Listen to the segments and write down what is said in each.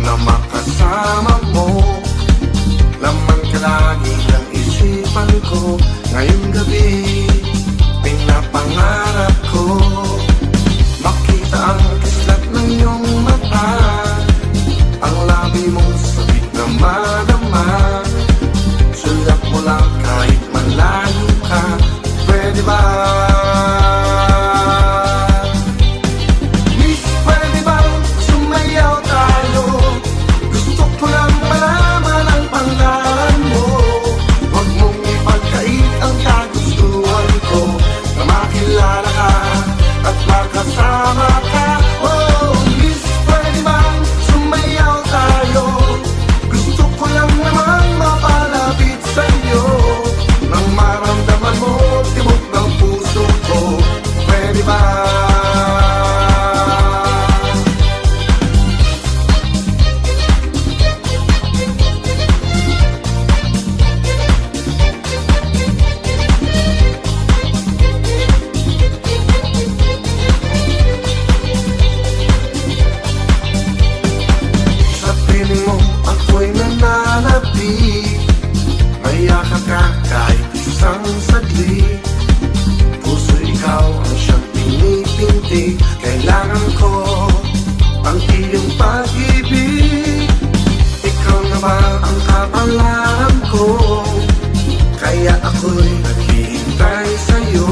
na makasama mo. Laman ka lagi ng isipan ko. Ngayong gabi, pinapangarap ko makita ang kislat ng iyong mata, ang labi mong sabik na madama. Sulap mo lang kahit malayo ka. Pwede ba? Miss, pwede bang sumayaw tayo? Gusto ko lang malaman ang pangalan mo. Huwag mong ipagkait ang kagustuhan ko, na makilala ka at makasama ka. Oh, miss, pwede bang sumayaw tayo? Gusto ko lang naman mapalapit sa'yo, nang maramdaman mo tibok ng puso ko. Pwede ba? Sa piling mo ako'y nananapig, mayakap ka kahit isang saglit. Puso ikaw ang siyang pinipintig. Kailangan ko ang iyong pag-ibig. Ikaw na ba ang kapalaran ko? Kaya ako'y naghihintay sa'yo.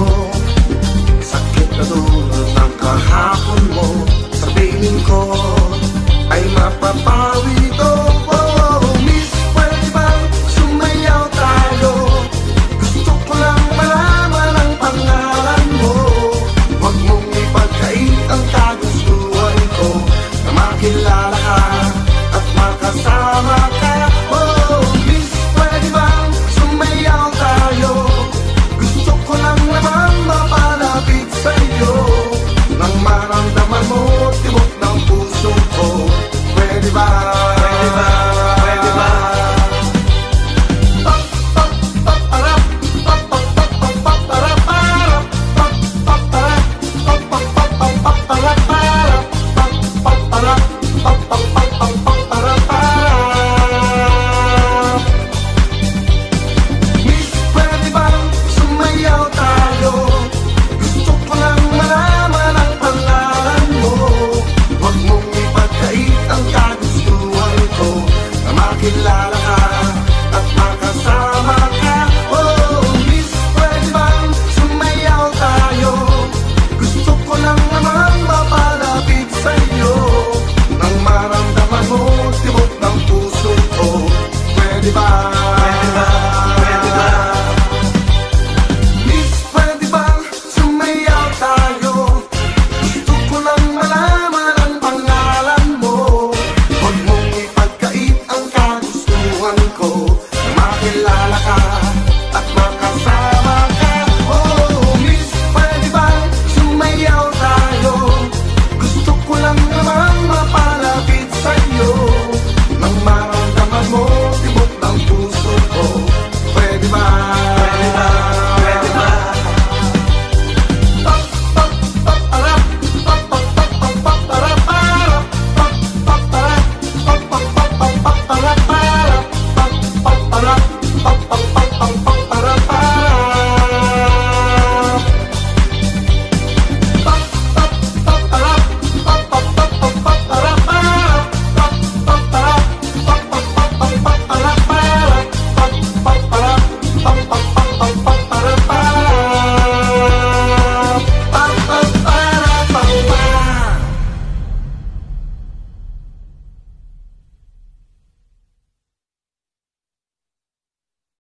Sakit na dulot ng kahapon mo, sa piling ko ay mapapawi ito. Oh, miss, pwede bang sumayaw tayo? Gusto ko lang malaman ang pangalan mo. Huwag mong ipagkait ang kagustuhan ko, na makilala ka at makasama ka. Oh, miss, pwede bang sumayaw tayo? Gusto ko lang naman mapalapit sa'yo, nang maramdaman mo tibok ng puso ko. Pwede ba?